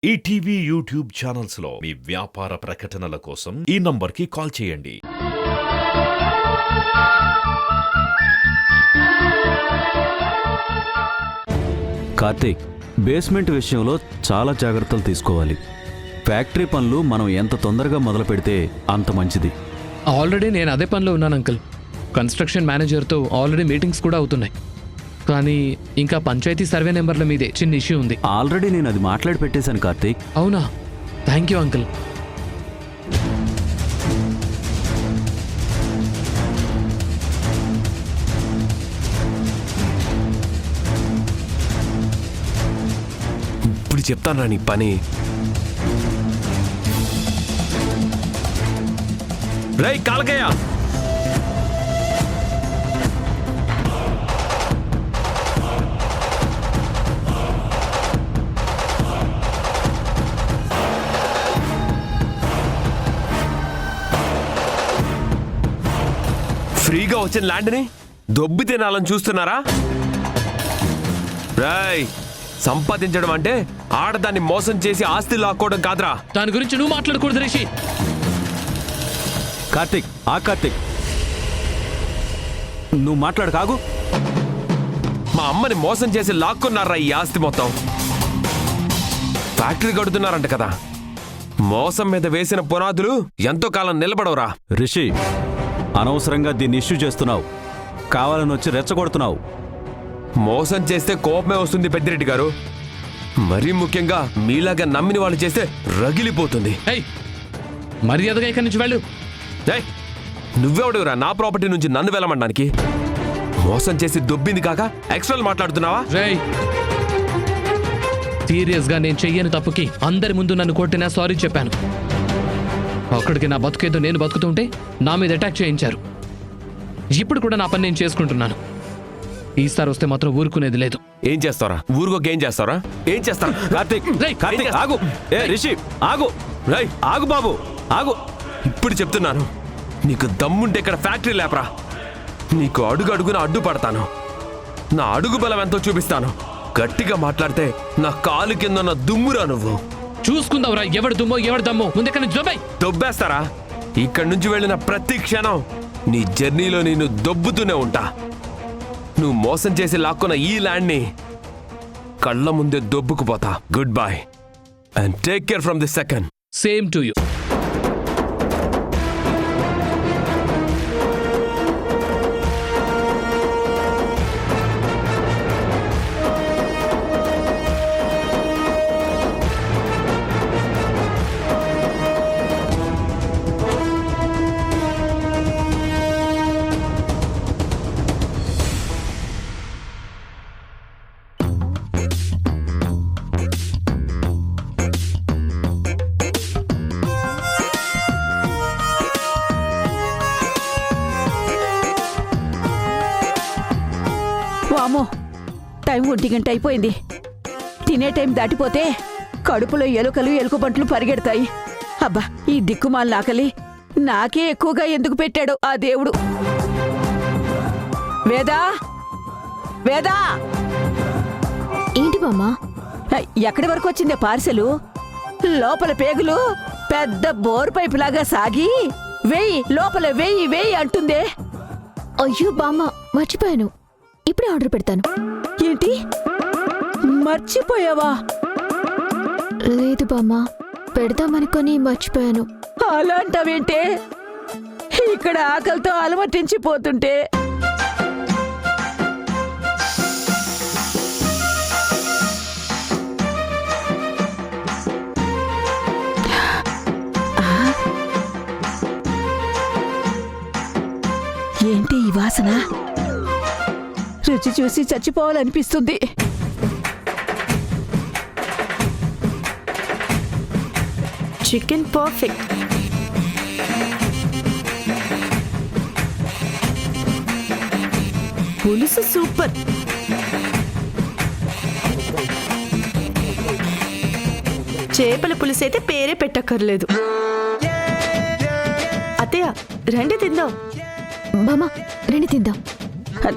ETV YouTube channels లో మీ వ్యాపార ప్రకటనల కోసం ఈ నంబర్కి కాల్ చేయండి. కార్తీక్, బేస్మెంట్ విషయంలో చాలా జాగ్రత్తలు తీసుకోవాలి. ఫ్యాక్టరీ పనులు మనం ఎంత తొందరగా మొదలు పెడితే అంత మంచిది. ఆల్రెడీ నేను అదే పనిలో ఉన్నాను అంకుల్. కన్స్ట్రక్షన్ మేనేజర్తో ఆల్రెడీ మీటింగ్స్ కూడా అవుతున్నాయి. కానీ ఇంకా పంచాయతీ సర్వే నెంబర్ల మీదే చిన్న ఇష్యూ ఉంది. ఆల్రెడీ నేను అది మాట్లాడి పెట్టేశాను కార్తీక్. అవునా? Thank you uncle. ఇప్పుడు చెప్తాను నీ పని. రై కాలకయ్య, ఫ్రీగా వచ్చిన ల్యాండ్ని దొబ్బి తినాలని చూస్తున్నారా? రాయ్, సంపాదించడం అంటే ఆడదాన్ని మోసం చేసి ఆస్తి లాక్కోవడం కాదురా. దాని గురించి నువ్వు మాట్లాడకూడదు రిషి. కార్తీక్, కార్తీక్, నువ్వు మాట్లాడు. కాగు. మా అమ్మని మోసం చేసి లాక్కున్నారా ఈ ఆస్తి మొత్తం. ఫ్యాక్టరీ కడుతున్నారంట కదా. మోసం మీద వేసిన పునాదులు ఎంతో కాలం నిలబడవురా. రిషి, అనవసరంగా దీన్ని ఇష్యూ చేస్తున్నావు. కావాలని వచ్చి రెచ్చగొడుతున్నావు. మోసం చేస్తే కోపమే వస్తుంది పెద్దిరెడ్డి గారు. మరీ ముఖ్యంగా మీలాగా నమ్మిన వాళ్ళు చేస్తే రగిలిపోతుంది. మర్యాదగా ఇక్కడి నుంచి వెళ్ళు. నువ్వెవడురా నా ప్రాపర్టీ నుంచి నన్ను వెళ్ళమనడానికి? మోసం చేసి దొబ్బింది కాక ఎక్స్ట్రాలు మాట్లాడుతున్నావా? సీరియస్ గా నేను చెయ్యని తప్పుకి అందరి ముందు నన్ను కొట్టినా సారీ చెప్పాను. అక్కడికి నా బతుకేదో నేను బతుకుతుంటే నా మీద అటాక్ చేయించారు. ఇప్పుడు కూడా నా పని నేను చేసుకుంటున్నాను. ఈసారి వస్తే మాత్రం ఊరుకునేది లేదు. ఏం చేస్తారా? ఊరుకోక ఏం చేస్తారా? ఏం చేస్తారా? కార్తీక్, ఆగు. రిషి, ఆగు. రై, ఆగు బాబు, ఆగు. ఇప్పుడు చెప్తున్నాను, నీకు దమ్ముంటే ఇక్కడ ఫ్యాక్టరీ లేపరా. నీకు అడుగు అడుగున అడ్డుపడతాను. నా అడుగు బలం ఎంతో చూపిస్తాను. గట్టిగా మాట్లాడితే నా కాలు కింద దుమ్మురా నువ్వు. చూసుకుందావురా ఎవడు దుమ్మో ఎవడు దమ్మో. ముందెక్కడి నుంచి దొబ్బేస్తారా? ఇక్కడి నుంచి వెళ్ళిన ప్రతి క్షణం నీ జర్నీలో నేను దొబ్బుతూనే ఉంటా. నువ్వు మోసం చేసి లాక్కున్న ఈ ల్యాండ్ని కళ్ళ ముందే దొబ్బుకుపోతా. Good bye and take care from the second. Same to you. వామో, టైం 1 గంట అయిపోయింది. తినే టైం దాటిపోతే కడుపులో ఎలుకలు ఎలుకబంట్లు పరిగెడతాయి. అబ్బా, ఈ దిక్కుమాల ఆకలి నాకే ఎక్కువగా ఎందుకు పెట్టాడు ఆ దేవుడు. వేదా, వేదా! ఏంటి బామ్మా? ఎక్కడి వరకు వచ్చిందే పార్సెలు? లోపల పేగులు పెద్ద బోర్ పైపు లాగా సాగి వెయ్యి లోపల వెయ్యి వెయ్యి అంటుందే. అయ్యో బామ్మ, మర్చిపోయాను. ఇప్పుడే ఆర్డర్ పెడతాను. ఏంటి, మర్చిపోయావా? లేదు బామ్మ, పెడతామనుకొని మర్చిపోయాను. అలాంటవేంటే? ఇక్కడ ఆకలితో అలమటించిపోతుంటే. ఏంటి ఈ వాసన? రుచి చూసి చచ్చిపోవాలనిపిస్తుంది. Chicken perfect. పులుసు సూపర్. చేపల పులుసు అయితే పేరే పెట్టక్కర్లేదు. అత్తయ్య, రండి తిందాం. బామ్మ, రండి తిందాం.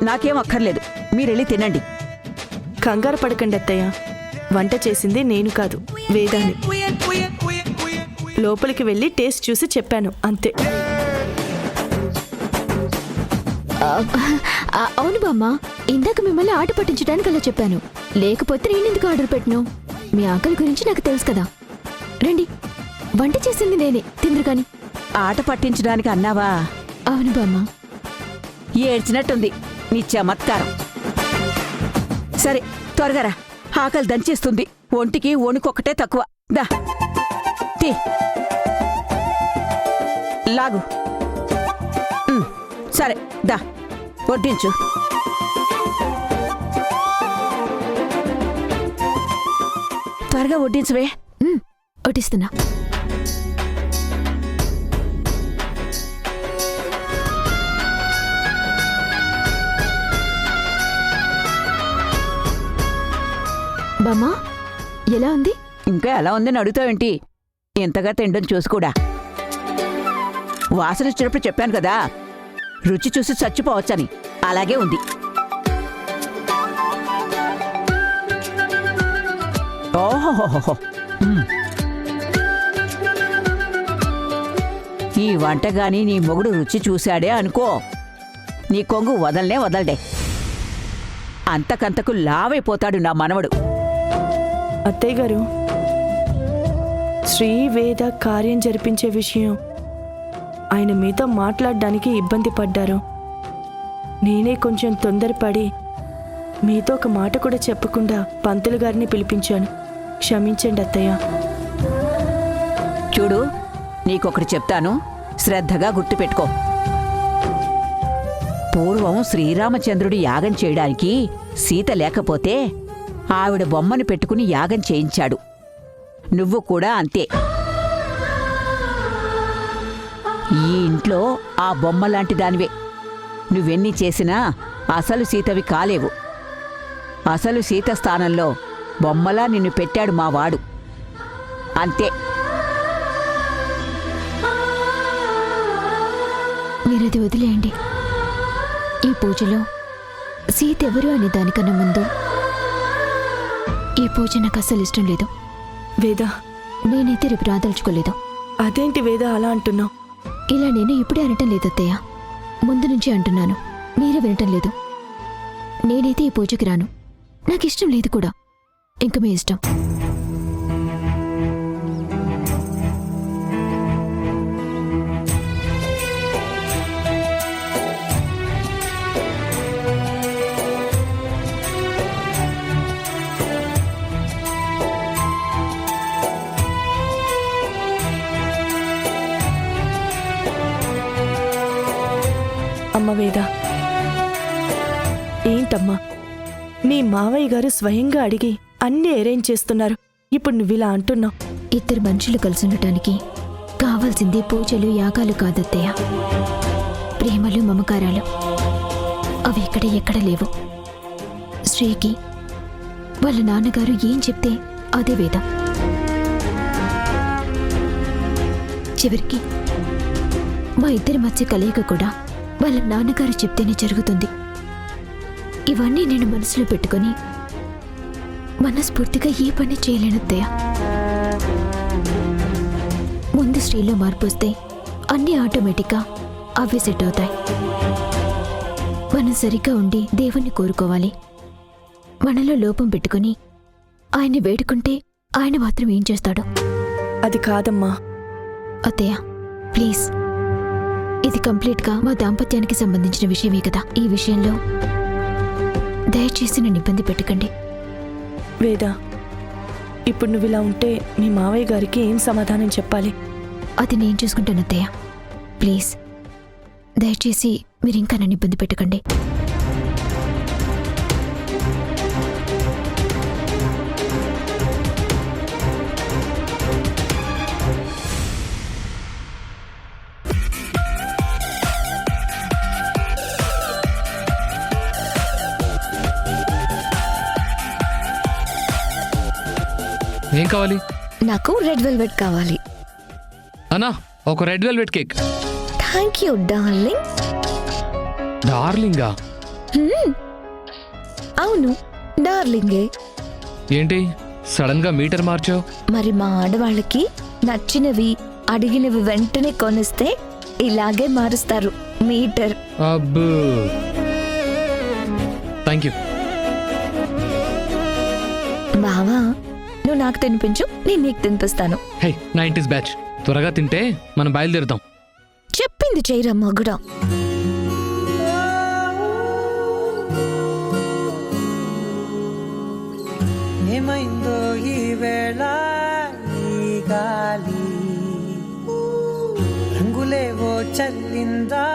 నాకేం అక్కర్లేదు, మీరెళ్ళి తినండి. కంగారు పడకండి అత్తయ్య, వంట చేసింది నేను కాదు, వేదాని లోపలికి వెళ్ళి టేస్ట్ చూసి చెప్పాను అంతే. అవును బామ్మ, ఇందాక మిమ్మల్ని ఆట పట్టించడానికి అలా చెప్పాను. లేకపోతే నేను ఎందుకు ఆర్డర్ పెట్టను? మీ ఆకలి గురించి నాకు తెలుసు కదా. రండి, వంట చేసింది నేనే, తిందురు కాని. ఆట పట్టించడానికి అన్నావా? అవును బామ్మ. ఏడ్చినట్టుంది నీ చమత్కారం. సరే త్వరగా రా, ఆకలి దంచేస్తుంది. ఒంటికి వణుకొక్కటే తక్కువ. దా తీ, లాగు. సరే దా, వడ్డించు. త్వరగా వడ్డించవే. వడ్డిస్తున్నా. బామ్మా, ఎలా ఉంది? ఇంకా ఎలా ఉందని అడుగుతావేంటి? ఎంతగా తిండం చూసుకోడా. వాసన వచ్చినప్పుడు చెప్పాను కదా, రుచి చూసి చచ్చిపోవచ్చని. అలాగే ఉంది. ఓహోహోహో. ఈ వంటగాని నీ మొగుడు రుచి చూశాడే అనుకో, నీ కొంగు వదలనే వదలడే. అంతకంతకు లావైపోతాడు నా మనవడు. అత్తయ్య గారు, శ్రీవేద కార్యం జరిపించే విషయం ఆయన మీతో మాట్లాడడానికి ఇబ్బంది పడ్డారు. నేనే కొంచెం తొందరపడి మీతో ఒక మాట కూడా చెప్పకుండా పంతులు గారిని పిలిపించాను. క్షమించండి అత్తయ్య. చూడు, నీకొకటి చెప్తాను, శ్రద్ధగా గుర్తుపెట్టుకో. పూర్వం శ్రీరామచంద్రుడి యాగం చేయడానికి సీత లేకపోతే ఆవిడ బొమ్మను పెట్టుకుని యాగం చేయించాడు. నువ్వు కూడా అంతే. ఈ ఇంట్లో ఆ బొమ్మలాంటి దానివే. నువ్వెన్ని చేసినా అసలు సీతవి కాలేవు. అసలు సీత స్థానంలో బొమ్మలా నిన్ను పెట్టాడు మా వాడు. అంతే. మీరది వదిలేయండి. ఈ పూజలో సీత ఎవరు అనే దానికన్నా ముందు ఈ పూజ నాకు అస్సలు ఇష్టం లేదు. వేద, నేనైతే రేపు రాదలుచుకోలేదు. అదేంటి వేద అలా అంటున్నావు? ఇలా నేను ఇప్పుడే అనటం లేదు అత్తయ్య, ముందు నుంచి అంటున్నాను. మీరే వినటం లేదు. నేనైతే ఈ పూజకి రాను. నాకు ఇష్టం లేదు కూడా. ఇంక మీ ఇష్టం. అమ్మ వేద, ఏంటమ్మా, నీ మావయ్య గారు స్వయంగా అడిగి అన్నీ అరేంజ్ చేస్తున్నారు. ఇప్పుడు నువ్విలా అంటున్నావు. ఇద్దరు మనుషులు కలిసి ఉండటానికి కావాల్సింది పూజలు యాగాలు కాదత్తయ్య, ప్రేమలు మమకారాలు. అవి ఇక్కడ ఎక్కడ లేవు. శ్రీకి వాళ్ళ నాన్నగారు ఏం చెప్తే అదే వేదం. చివరికి మా ఇద్దరి మధ్య కలయిక కూడా వాళ్ళ నాన్నగారు చెప్తేనే జరుగుతుంది. ఇవన్నీ నేను మనసులో పెట్టుకొని మనస్ఫూర్తిగా ఏ పని చేయలేనత్తయ్య. ముందు శ్రీలో మార్పు వస్తే అన్నీ ఆటోమేటిక్గా అవే సెట్ అవుతాయి. మనం సరిగ్గా ఉండి దేవుణ్ణి కోరుకోవాలి. మనలో లోపం పెట్టుకుని ఆయన్ని వేడుకుంటే ఆయన మాత్రం ఏం చేస్తాడు? అది కాదమ్మా. అత్తయ్య ప్లీజ్, ఇది కంప్లీట్గా మా దాంపత్యానికి సంబంధించిన విషయమే కదా. ఈ విషయంలో దయచేసి నన్ను ఇబ్బంది పెట్టకండి. వేద, ఇప్పుడు నువ్విలా ఉంటే మీ మావయ్య గారికి ఏం సమాధానం చెప్పాలి? అది నేను చూసుకుంటాను అత్తయ్య. ప్లీజ్ దయచేసి మీరు ఇంకా నన్ను ఇబ్బంది పెట్టకండి. ఏం కావాలి? నాకు రెడ్ వెల్వెట్ కావాలి. అన్నా, ఒక red velvet cake. Thank you darling. డార్లింగా? అవును, డార్లింగే. ఏంటి సడన్ గా మీటర్ మార్చావు? మరి మా ఆడవాళ్ళకి నచ్చినవి అడిగినవి వెంటనే కొనిస్తే ఇలాగే మారుస్తారు మీటర్. అబ్బో, థ్యాంక్ యూ. బావా, నువ్వు నాకు తినిపించు, నేను నీకు తినిపిస్తాను. హే, 90s బ్యాచ్. త్వరగా తింటే మనం బయలుదేరుతాం. చెప్పింది చేయరా మగుడా. ఏమైందో ఈ వేళ ఈ గాలి రంగులేవో చల్లిందా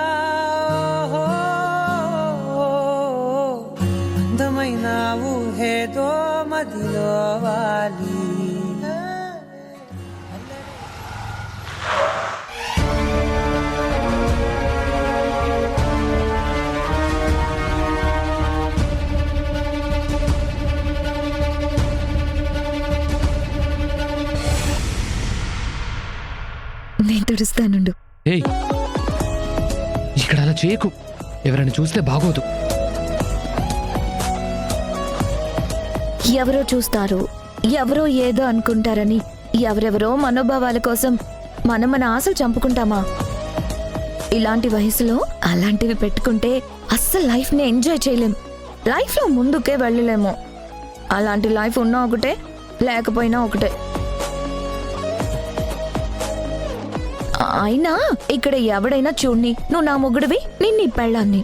అందమైన ఊహేదో మదిలో వాలి. నేను తుడుస్తానుండు. ఏయ్, ఇక్కడ అలా చేయకు, ఎవరైనా చూస్తే బాగోదు. ఎవరో చూస్తారు, ఎవరో ఏదో అనుకుంటారని ఎవరెవరో మనోభావాల కోసం మనం మన ఆశలు చంపుకుంటామా? ఇలాంటి వయసులో అలాంటివి పెట్టుకుంటే అస్సలు లైఫ్ని ఎంజాయ్ చేయలేం, లైఫ్లో ముందుకే వెళ్ళలేము. అలాంటి లైఫ్ ఉన్నా ఒకటే, లేకపోయినా ఒకటే. అయినా ఇక్కడ ఎవడైనా చూడ్ని, నువ్వు నా మొగుడివి, నేను నీ పెళ్ళాన్ని.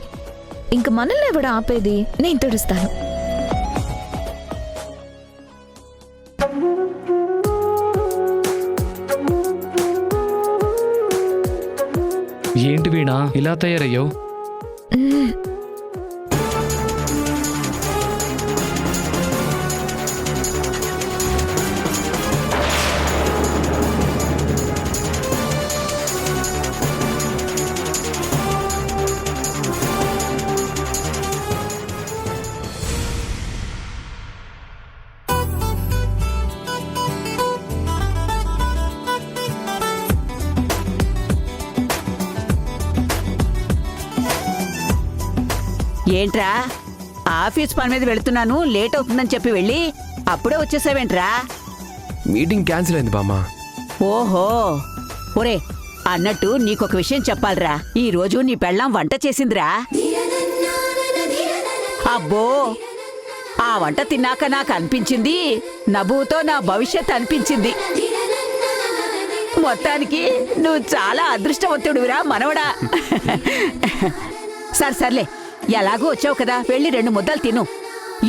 ఇంక మనల్ని ఎవడ ఆపేది? నేను తుడుస్తాను. ఏంటి వీణా ఇలా తయారయ్యావు? ఏంట్రా, ఆఫీస్ పని మీద వెళుతున్నాను, లేట్ అవుతుందని చెప్పి వెళ్ళి అప్పుడే వచ్చేసావేంట్రా? మీటింగ్ క్యాన్సిల్ అయింది బామ్మ. ఓహో, ఒరే అన్నట్టు నీకొక విషయం చెప్పాలిరా. ఈ రోజు నీ పెళ్ళాం వంట చేసిందిరా. అబ్బో, ఆ వంట తిన్నాక నాకు అనిపించింది, నవ్వుతో నా భవిష్యత్ అనిపించింది. మొత్తానికి నువ్వు చాలా అదృష్టవంతుడివిరా మనవడా. సర్లే, ఎలాగో వచ్చావు కదా, వెళ్ళి 2 ముద్దలు తిను.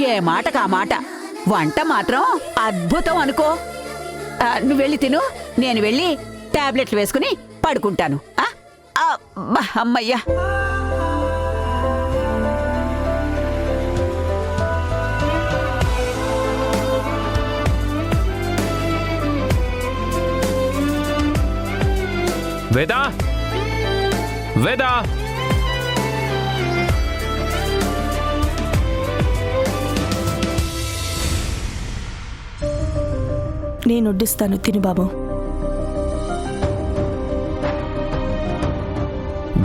ఏ మాటకా మాట, వంట మాత్రం అద్భుతం అనుకో. నువ్వు వెళ్ళి తిను, నేను వెళ్ళి టాబ్లెట్లు వేసుకుని పడుకుంటాను. అమ్మయ్యా. వేదా, వేదా, నేను వడ్డిస్తాను, తిను బాబు.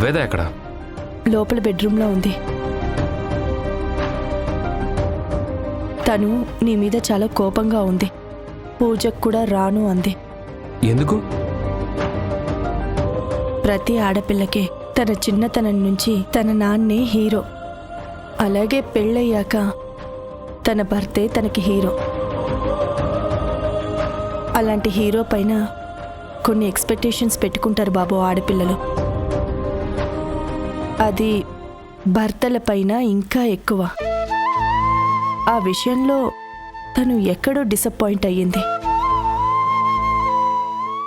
వేద ఎక్కడ? లోపల బెడ్రూమ్లో ఉంది. తను నీ మీద చాలా కోపంగా ఉంది. పూజకు కూడా రాను అంది. ఎందుకు? ప్రతి ఆడపిల్లకే తన చిన్నతనం నుంచి తన నాన్నే హీరో. అలాగే పెళ్ళయ్యాక తన భర్తే తనకి హీరో. అలాంటి హీరో పైన కొన్ని ఎక్స్పెక్టేషన్స్ పెట్టుకుంటారు బాబు ఆడపిల్లలు. అది భర్తల పైన ఇంకా ఎక్కువ. ఆ విషయంలో తను ఎక్కడో డిసప్పాయింట్ అయ్యింది.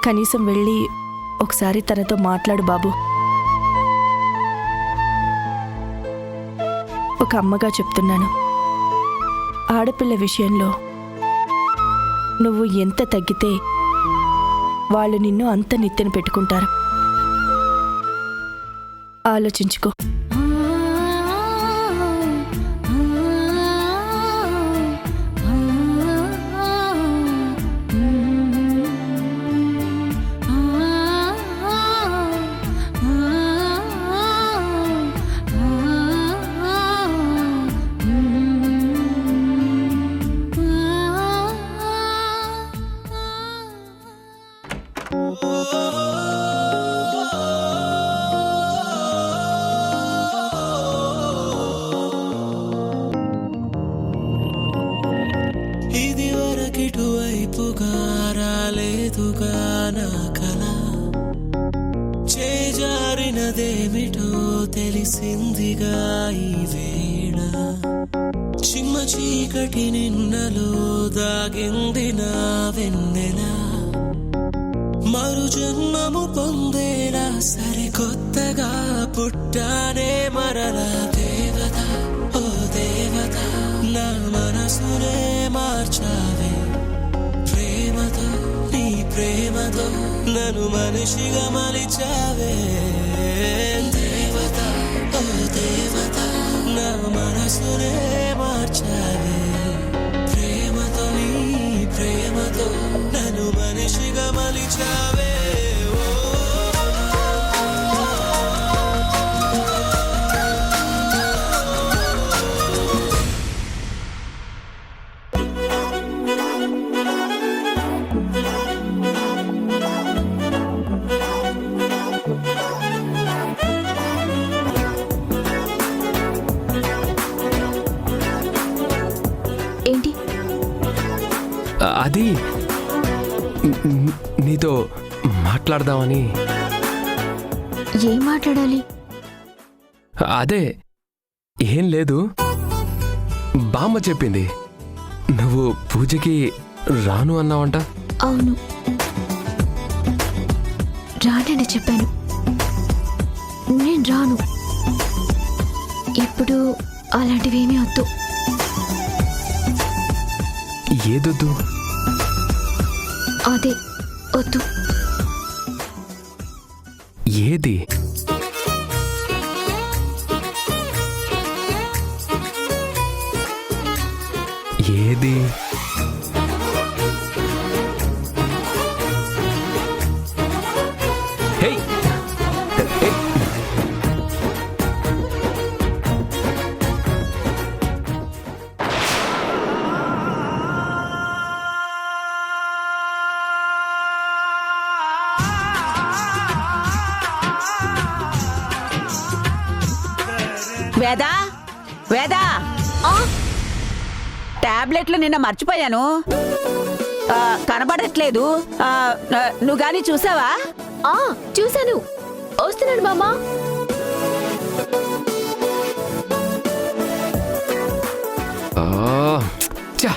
కనీసం వెళ్ళి ఒకసారి తనతో మాట్లాడు బాబు. ఒక అమ్మగా చెప్తున్నాను, ఆడపిల్ల విషయంలో నువ్వు ఎంత తగ్గితే వాళ్ళు నిన్ను అంత నెత్తిన పెట్టుకుంటారు. ఆలోచించుకో. ఇది వరకిటువైపుగా రాలేదుగా నా కల చేజారినదేమిటో తెలిసిందిగా ఈ వేళ చిమ్మ చీకటి నిన్నలో దాగింది నా వెన్నెల మరు జన్మము పొందేలా సరికొత్తగా పుట్టానే మరలా దేవత ఓ దేవత నా మనసునే మార్చావే ప్రేమతో నీ ప్రేమతో నన్ను మనిషిగా మలిచావే దేవత ఓ దేవత నా మనసునే మార్చావే ప్రేమతో నీ ప్రేమతో నన్ను మనిషిగా మలిచావే ఏంటి? అది నీతో మాట్లాడదామని. ఏం మాట్లాడాలి? అదే ఏం లేదు, బామ్మ చెప్పింది నువ్వు పూజకి రాను అన్నావంట. అవును, రానని చెప్పాను. నేను రాను. ఇప్పుడు అలాంటివేమీ వద్దు. ఏదొద్దు? అదే వద్దు. ఏది? ఏది? హేయ్! హేయ్! వేదా వేదా టాబ్లెట్లు నిన్న మర్చిపోయాను. కనబడట్లేదు. నువ్వు గాని చూసావా? చూశాను. వస్తున్నాడు మామా. చా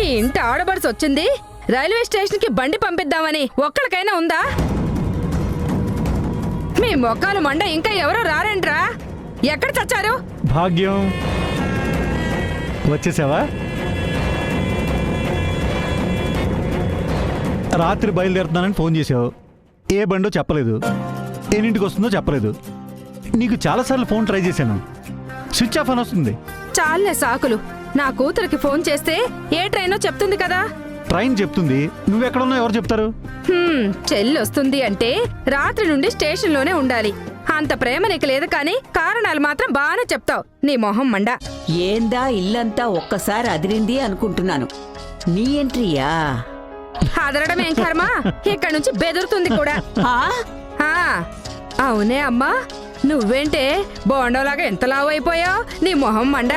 ఈ ఇంటి ఆడబడిసి వచ్చింది. రైల్వే స్టేషన్ కి బండి పంపిద్దామని ఒక్కడికైనా ఉందా? మీ మొక్కలు మండ ఇంకా ఎవరో రారేంట్రా? ఎక్కడ చచ్చారు? భాగ్యం, వచ్చేసావా? రాత్రి బయలుదేరుతున్నానని ఫోన్ చేసావు. ఏ బండో చెప్పలేదు, ఎన్నింటికి వస్తుందో చెప్పలేదు. నీకు చాలాసార్లు ఫోన్ ట్రై చేశాను, స్విచ్ ఆఫ్ అని వస్తుంది. చాలే సాకులు. నా కూతురికి ఫోన్ చేస్తే ఏ ట్రైనో చెప్తుంది కదా. ట్రైన్ చెప్తుంది, నువ్వెక్కడున్నావు ఎవరు చెప్తారు? చెల్లి వస్తుంది అంటే రాత్రి నుండి స్టేషన్లోనే ఉండాలి. అంత ప్రేమ నీకు లేదు కానీ కారణాలు మాత్రం బాగానే చెప్తావు. నీ మొహం మండ. ఏందా ఇల్లంతా ఒక్కసారి అదిరింది అనుకుంటున్నాను. నీ ఎంట్రీయా? అదరడం ఏం కర్మ, ఇక్కడ నుంచి బెదురుతుంది కూడా. అవునే అమ్మా, నువ్వేంటే బోండోలాగా ఎంత లావు అయిపోయావు? నీ మొహం మండ.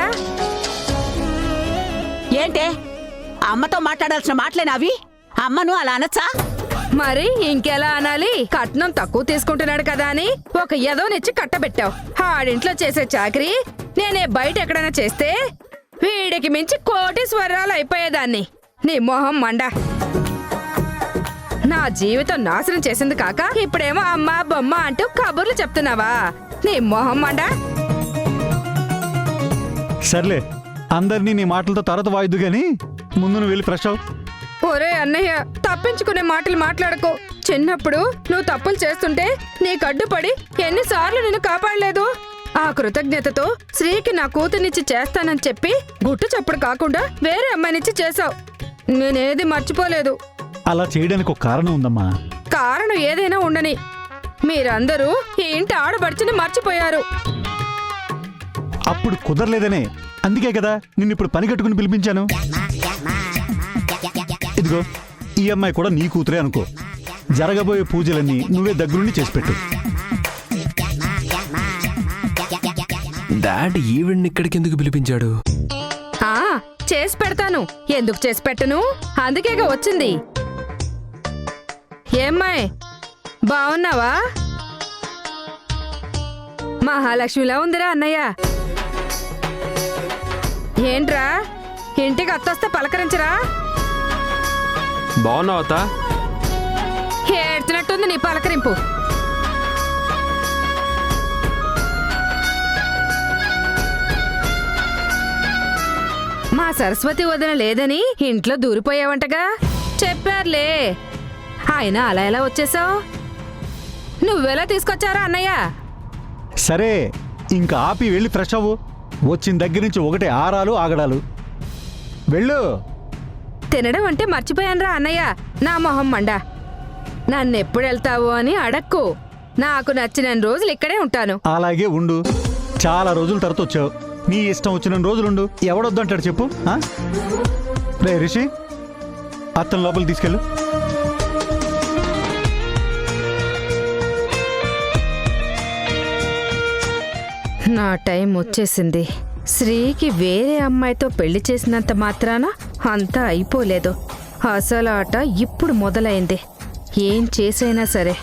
ఏంటే అమ్మతో మాట్లాడాల్సిన మాటలేనా అవి? అమ్మను అలా అనొచ్చా? మరి ఇంకెలా అనాలి? కట్నం తక్కువ తీసుకుంటున్నాడు కదా అని ఒక ఎదవనిచ్చి కట్టబెట్టావు. ఆడింట్లో చేసే చాకరీ నేనే బయట ఎక్కడైనా చేస్తే వీడికి మించి కోటీశ్వరాలు అయిపోయేదాన్ని. నీ మొహం మండ. నా జీవితం నాశనం చేసింది కాక ఇప్పుడేమో అమ్మ బొమ్మ అంటూ కబుర్లు చెప్తున్నావా? నీ మొహం మండ. సర్లే అందరినీ నీ మాటలతో తర్వాత వాయిద్దు గాని ముందు నువ్వు వెళ్ళి ఫ్రెష్ అవు. ఒరే అన్నయ్య, తప్పించుకునే మాటలు మాట్లాడకు. చిన్నప్పుడు నువ్వు తప్పులు చేస్తుంటే నీకు అడ్డుపడి ఎన్నిసార్లు నిన్ను కాపాడలేదు. ఆ కృతజ్ఞతతో శ్రీకి నా కూతుర్నిచ్చి చేస్తానని చెప్పి గుట్టు చప్పుడు కాకుండా వేరే అమ్మాయినిచ్చి చేశావు. నేనేది మర్చిపోలేదు. అలా చేయడానికి ఒక కారణం ఉందమ్మా. కారణం ఏదైనా ఉండని, మీరందరూ ఈ ఇంటి ఆడబడిచిని మర్చిపోయారు. అప్పుడు కుదరలేదనే, అందుకే కదా నిన్ను ఇప్పుడు పని కట్టుకుని పిలిపించాను. ఇదిగో ఈ అమ్మాయి కూడా నీ కూతురే అనుకో. జరగబోయే పూజలన్నీ నువ్వే దగ్గరుండి చేసి పెట్టు. డాడ్ ఈవెంట్ ఇక్కడికి ఎందుకు పిలిపించాడు? ఆ చేసి పెడతాను. ఎందుకు చేసి పెట్టను? అందుకేగా వచ్చింది. ఏమ్మాయ్, బావున్నావా? మహాలక్ష్మిలా ఉందిరా అన్నయ్య. ఏంట్రా, ఇంటికి అత్తొస్తే పలకరించరా? బాగున్నావు అత్త? ఏడ్చినట్టుంది నీ పలకరింపు. మా సరస్వతి వదిన లేదని ఇంట్లో దూరిపోయావంటగా చెప్పారులే. ఆయన అలా ఎలా వచ్చేసావు? నువ్వెలా తీసుకొచ్చారా అన్నయ్య? సరే ఇంకా ఆపి వెళ్ళి ఫ్రెష్ అవ్వు. వచ్చిన దగ్గర నుంచి ఒకటే ఆరాలు ఆగడాలు. వెళ్ళు. తినడం అంటే మర్చిపోయానురా అన్నయ్య. నా మొహం మండ. నన్నెప్పుడు వెళ్తావు అని అడక్కు. నాకు నచ్చిన రోజులు ఇక్కడే ఉంటాను. అలాగే ఉండు. చాలా రోజుల తర్వాత వచ్చావు. నీ ఇష్టం వచ్చిన రోజులుండు. ఎవడొద్దంటాడు చెప్పు? ఆ? రే రిషి, అత్తను లోపలికి తీసుకెళ్ళు. నా టైం వచ్చేసింది. శ్రీకి వేరే అమ్మాయితో పెళ్లి చేసినంత మాత్రాన అంతా అయిపోలేదు. అసలు ఆట ఇప్పుడు మొదలైంది. ఏం చేసైనా సరే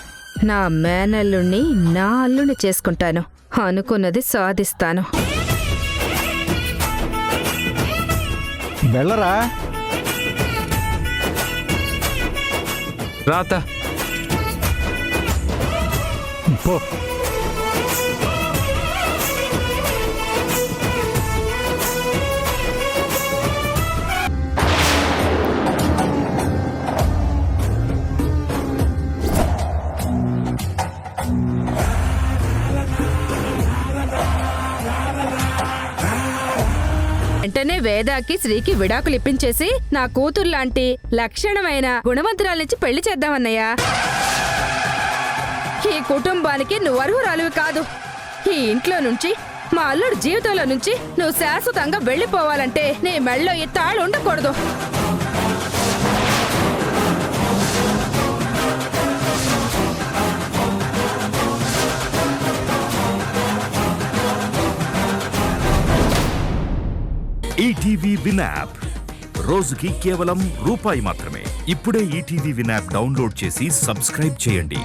నా మేనల్లుణ్ణి నా అల్లుని చేసుకుంటాను. అనుకున్నది సాధిస్తాను. వెళ్ళరా. రాత పో. వెంటనే వేదాకి శ్రీకి విడాకులు ఇప్పించేసి నా కూతురు లాంటి లక్షణమైన గుణవంతురాలిచ్చి పెళ్లి చేద్దామన్నయ్యా. ఈ కుటుంబానికి నువ్వు అర్హురాలివి కాదు. ఈ ఇంట్లో నుంచి, మా అల్లుడు జీవితంలో నుంచి నువ్వు శాశ్వతంగా వెళ్ళిపోవాలంటే నీ మెళ్ళో ఈ తాళు ఉండకూడదు. ఈటీవీ విన్ యాప్ రోజుకి కేవలం రూపాయి మాత్రమే. ఇప్పుడే ఈటీవీ విన్ యాప్ డౌన్లోడ్ చేసి సబ్స్క్రైబ్ చేయండి.